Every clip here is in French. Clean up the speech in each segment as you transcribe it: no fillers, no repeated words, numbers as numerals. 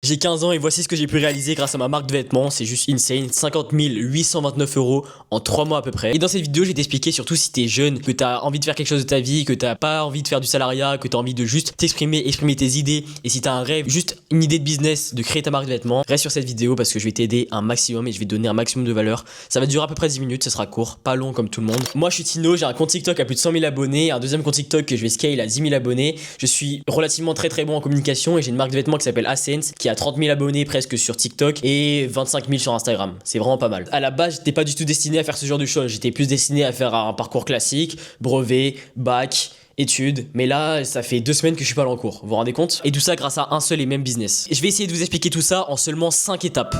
J'ai 15 ans et voici ce que j'ai pu réaliser grâce à ma marque de vêtements. C'est juste insane. 50 829 € en 3 mois à peu près. Et dans cette vidéo, je vais t'expliquer, surtout si t'es jeune, que t'as envie de faire quelque chose de ta vie, que t'as pas envie de faire du salariat, que t'as envie de juste t'exprimer, exprimer tes idées. Et si t'as un rêve, juste une idée de business, de créer ta marque de vêtements, reste sur cette vidéo parce que je vais t'aider un maximum et je vais te donner un maximum de valeur. Ça va durer à peu près 10 minutes, ça sera court, pas long comme tout le monde. Moi, je suis Tino, j'ai un compte TikTok à plus de 100 000 abonnés, un deuxième compte TikTok que je vais scale à 10 000 abonnés. Je suis relativement très bon en communication et j'ai une marque de vêtements qui s'appelle Ascens qui a 30 000 abonnés presque sur TikTok et 25 000 sur Instagram. C'est vraiment pas mal. À la base, j'étais pas du tout destiné à faire ce genre de choses. J'étais plus destiné à faire un parcours classique, brevet, bac, études, mais là ça fait 2 semaines que je suis pas allé en cours, vous vous rendez compte? Et tout ça grâce à un seul et même business. Et je vais essayer de vous expliquer tout ça en seulement 5 étapes.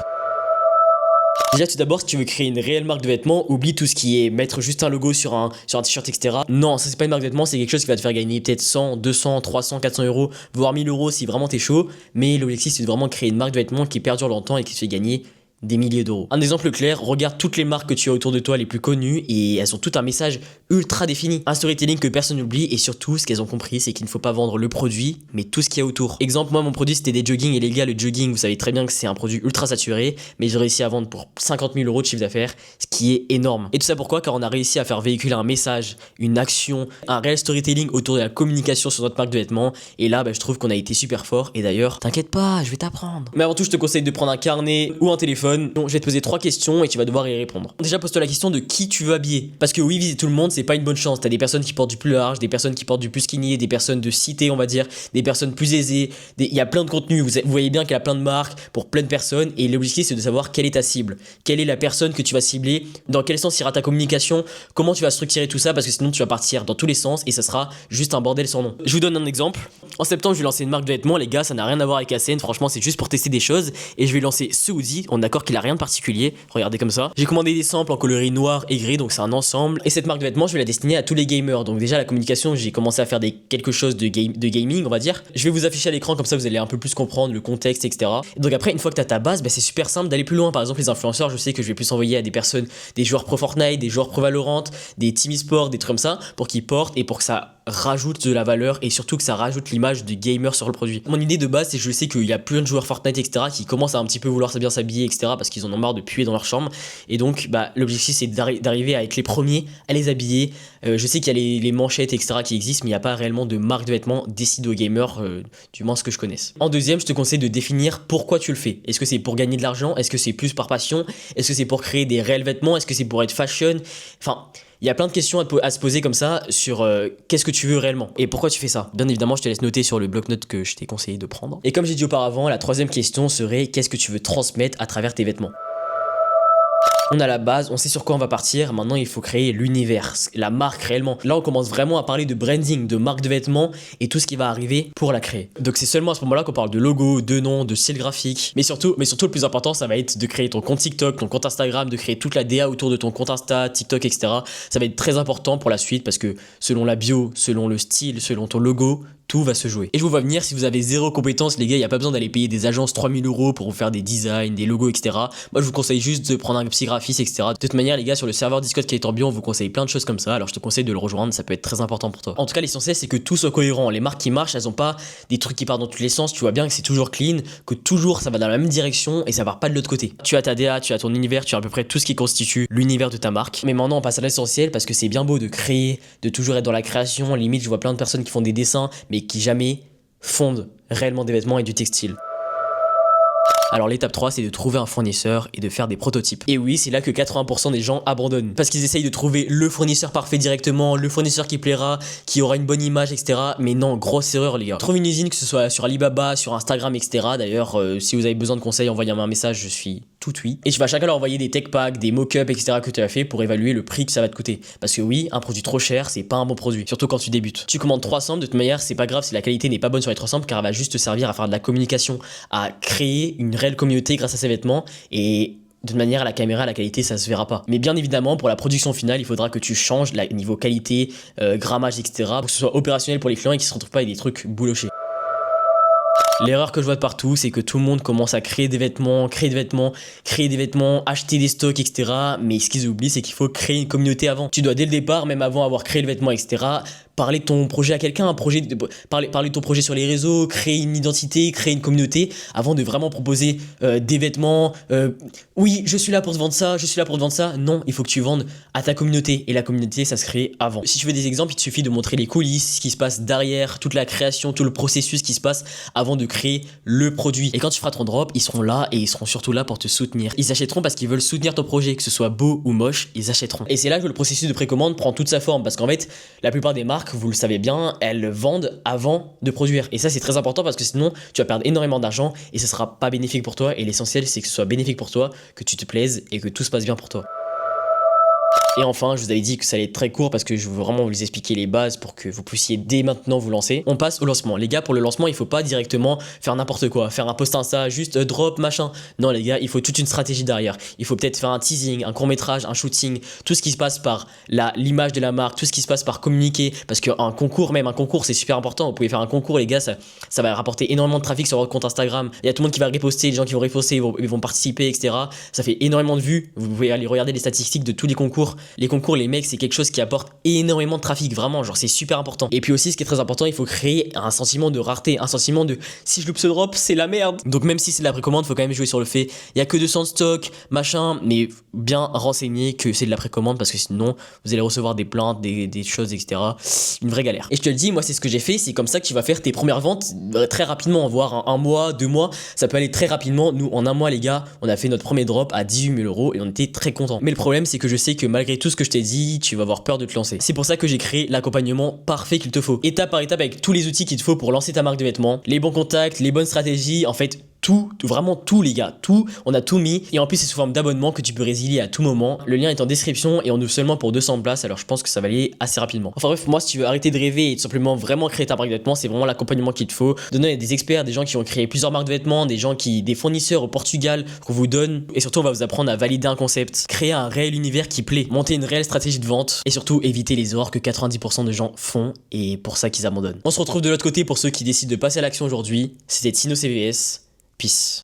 Déjà tout d'abord, si tu veux créer une réelle marque de vêtements, oublie tout ce qui est mettre juste un logo sur un t-shirt, etc. Non, ça c'est pas une marque de vêtements, c'est quelque chose qui va te faire gagner peut-être 100, 200, 300, 400 €, voire 1000 € si vraiment t'es chaud. Mais l'objectif c'est de vraiment créer une marque de vêtements qui perdure longtemps et qui te fait gagner des milliers d'euros. Un exemple clair, regarde toutes les marques que tu as autour de toi les plus connues et elles ont tout un message ultra défini. Un storytelling que personne n'oublie et surtout ce qu'elles ont compris c'est qu'il ne faut pas vendre le produit mais tout ce qu'il y a autour. Exemple, moi mon produit c'était des joggings et les gars le jogging vous savez très bien que c'est un produit ultra saturé mais j'ai réussi à vendre pour 50 000 € de chiffre d'affaires ce qui est énorme. Et tout ça pourquoi? Car on a réussi à faire véhiculer un message, une action, un réel storytelling autour de la communication sur notre marque de vêtements et là je trouve qu'on a été super fort et d'ailleurs t'inquiète pas je vais t'apprendre. Mais avant tout je te conseille de prendre un carnet ou un téléphone. Donc, je vais te poser 3 questions et tu vas devoir y répondre. Déjà pose-toi la question de qui tu veux habiller. Parce que oui, viser tout le monde c'est pas une bonne chance. T'as des personnes qui portent du plus large, des personnes qui portent du plus skinny, des personnes de cité on va dire, des personnes plus aisées. Il y a plein de contenus, vous voyez bien qu'il y a plein de marques pour plein de personnes. Et l'objectif c'est de savoir quelle est ta cible. Quelle est la personne que tu vas cibler, dans quel sens ira ta communication, comment tu vas structurer tout ça parce que sinon tu vas partir dans tous les sens et ça sera juste un bordel sans nom. Je vous donne un exemple. En septembre je vais lancer une marque de vêtements les gars, ça n'a rien à voir avec Ascens, franchement c'est juste pour tester des choses. Et je vais lancer ce hoodie, on est d'accord qu'il a rien de particulier, regardez comme ça. J'ai commandé des samples en coloris noir et gris donc c'est un ensemble. Et cette marque de vêtements je vais la destiner à tous les gamers. Donc déjà la communication j'ai commencé à faire quelque chose de gaming on va dire. Je vais vous afficher à l'écran comme ça vous allez un peu plus comprendre le contexte etc. Et donc après une fois que tu as ta base c'est super simple d'aller plus loin. Par exemple les influenceurs je sais que je vais plus envoyer à des personnes, des joueurs pro Fortnite, des joueurs pro Valorant, des team e-sport, des trucs comme ça pour qu'ils portent et pour que ça rajoute de la valeur et surtout que ça rajoute l'image de gamer sur le produit. Mon idée de base c'est que je sais qu'il y a plein de joueurs Fortnite etc qui commencent à un petit peu vouloir bien s'habiller etc parce qu'ils en ont marre de puer dans leur chambre et donc l'objectif c'est d'arriver à être les premiers à les habiller. Je sais qu'il y a les manchettes etc qui existent mais il n'y a pas réellement de marque de vêtements destinée aux gamers du moins ce que je connaisse. En deuxième je te conseille de définir pourquoi tu le fais. Est-ce que c'est pour gagner de l'argent? Est-ce que c'est plus par passion? Est-ce que c'est pour créer des réels vêtements? Est-ce que c'est pour être fashion? Enfin il y a plein de questions à se poser comme ça sur qu'est-ce que tu veux réellement et pourquoi tu fais ça. Bien évidemment, je te laisse noter sur le bloc-notes que je t'ai conseillé de prendre. Et comme j'ai dit auparavant, la troisième question serait qu'est-ce que tu veux transmettre à travers tes vêtements. On a la base, on sait sur quoi on va partir, maintenant il faut créer l'univers, la marque réellement. Là on commence vraiment à parler de branding, de marque de vêtements et tout ce qui va arriver pour la créer. Donc c'est seulement à ce moment-là qu'on parle de logo, de nom, de style graphique. Mais surtout le plus important ça va être de créer ton compte TikTok, ton compte Instagram, de créer toute la DA autour de ton compte Insta, TikTok, etc. Ça va être très important pour la suite parce que selon la bio, selon le style, selon ton logo, tout va se jouer. Et je vous vois venir, si vous avez zéro compétence les gars, il n'y a pas besoin d'aller payer des agences 3000 € pour vous faire des designs, des logos etc. Moi je vous conseille juste de prendre un petit graphiste etc. De toute manière les gars sur le serveur Discord qui est en bio on vous conseille plein de choses comme ça. Alors je te conseille de le rejoindre, ça peut être très important pour toi. En tout cas l'essentiel c'est que tout soit cohérent. Les marques qui marchent elles ont pas des trucs qui partent dans tous les sens. Tu vois bien que c'est toujours clean, que toujours ça va dans la même direction et ça part pas de l'autre côté. Tu as ta DA, tu as ton univers, tu as à peu près tout ce qui constitue l'univers de ta marque. Mais maintenant on passe à l'essentiel parce que c'est bien beau de créer, de toujours être dans la création. Limite je vois plein de personnes qui font des dessins mais qui jamais fondent réellement des vêtements et du textile. Alors l'étape 3 c'est de trouver un fournisseur et de faire des prototypes. Et oui c'est là que 80% des gens abandonnent. Parce qu'ils essayent de trouver le fournisseur parfait directement, le fournisseur qui plaira, qui aura une bonne image etc. Mais non, grosse erreur les gars. Trouve une usine que ce soit sur Alibaba, sur Instagram etc. D'ailleurs si vous avez besoin de conseils envoyez-moi un message, je suis tout oui. Et tu vas chacun leur envoyer des tech packs, des mock-ups etc. que tu as fait pour évaluer le prix que ça va te coûter. Parce que oui, un produit trop cher c'est pas un bon produit. Surtout quand tu débutes. Tu commandes 3 samples, de toute manière c'est pas grave si la qualité n'est pas bonne sur les 3 samples car elle va juste te servir à faire de la communication, à créer une réelle communauté grâce à ces vêtements et de toute manière à la caméra la qualité ça se verra pas. Mais bien évidemment pour la production finale il faudra que tu changes niveau qualité, grammage etc. pour que ce soit opérationnel pour les clients et qu'ils se retrouvent pas avec des trucs boulochés. L'erreur que je vois de partout, c'est que tout le monde commence à créer des vêtements, acheter des stocks, etc. Mais ce qu'ils oublient, c'est qu'il faut créer une communauté avant. Tu dois dès le départ, même avant avoir créé le vêtement, etc., parler de ton projet à quelqu'un, parler de ton projet sur les réseaux, créer une identité, créer une communauté, avant de vraiment proposer des vêtements. Oui, je suis là pour te vendre ça, je suis là pour te vendre ça. Non, il faut que tu vendes à ta communauté. Et la communauté, ça se crée avant. Si tu veux des exemples, il te suffit de montrer les coulisses, ce qui se passe derrière, toute la création, tout le processus qui se passe avant de créer le produit. Et quand tu feras ton drop, ils seront là et ils seront surtout là pour te soutenir. Ils achèteront parce qu'ils veulent soutenir ton projet, que ce soit beau ou moche, ils achèteront. Et c'est là que le processus de précommande prend toute sa forme, parce qu'en fait, la plupart des marques, vous le savez bien, elles vendent avant de produire. Et ça, c'est très important parce que sinon, tu vas perdre énormément d'argent et ce sera pas bénéfique pour toi. Et l'essentiel, c'est que ce soit bénéfique pour toi, que tu te plaises et que tout se passe bien pour toi. Et enfin, je vous avais dit que ça allait être très court parce que je veux vraiment vous expliquer les bases pour que vous puissiez dès maintenant vous lancer. On passe au lancement. Les gars, pour le lancement, il faut pas directement faire n'importe quoi, faire un post Insta, juste drop, machin. Non, les gars, il faut toute une stratégie derrière. Il faut peut-être faire un teasing, un court-métrage, un shooting, tout ce qui se passe par l'image de la marque, tout ce qui se passe par communiquer. Parce qu'un concours, même un concours, c'est super important. Vous pouvez faire un concours, les gars, ça va rapporter énormément de trafic sur votre compte Instagram. Il y a tout le monde qui va reposter, les gens qui vont reposter, ils vont participer, etc. Ça fait énormément de vues. Vous pouvez aller regarder les statistiques de tous les concours. Les concours, les mecs, c'est quelque chose qui apporte énormément de trafic, vraiment, genre c'est super important. Et puis aussi, ce qui est très important, il faut créer un sentiment de rareté, un sentiment de si je loupe ce drop, c'est la merde. Donc même si c'est de la précommande, faut quand même jouer sur le fait, il y a que 200 de stock, machin, mais bien renseigner que c'est de la précommande parce que sinon, vous allez recevoir des plaintes, des choses, etc. Une vraie galère. Et je te le dis, moi, c'est ce que j'ai fait, c'est comme ça que tu vas faire tes premières ventes très rapidement, voire un mois, 2 mois, ça peut aller très rapidement. Nous, en un mois, les gars, on a fait notre premier drop à 18 000 euros et on était très contents. Mais le problème, c'est que je sais que malgré tout ce que je t'ai dit, tu vas avoir peur de te lancer. C'est pour ça que j'ai créé l'accompagnement parfait qu'il te faut. Étape par étape avec tous les outils qu'il te faut pour lancer ta marque de vêtements, les bons contacts, les bonnes stratégies, en fait, tout, vraiment tout les gars, tout, on a tout mis et en plus c'est sous forme d'abonnement que tu peux résilier à tout moment. Le lien est en description et on ouvre seulement pour 200 places, alors je pense que ça va aller assez rapidement. Enfin bref, moi si tu veux arrêter de rêver et tout simplement vraiment créer ta marque de vêtements, c'est vraiment l'accompagnement qu'il te faut. Donner à des experts, des gens qui ont créé plusieurs marques de vêtements, des fournisseurs au Portugal qu'on vous donne et surtout on va vous apprendre à valider un concept, créer un réel univers qui plaît, monter une réelle stratégie de vente et surtout éviter les erreurs que 90% de gens font et pour ça qu'ils abandonnent. On se retrouve de l'autre côté pour ceux qui décident de passer à l'action aujourd'hui. C'était Tino CVS. Peace.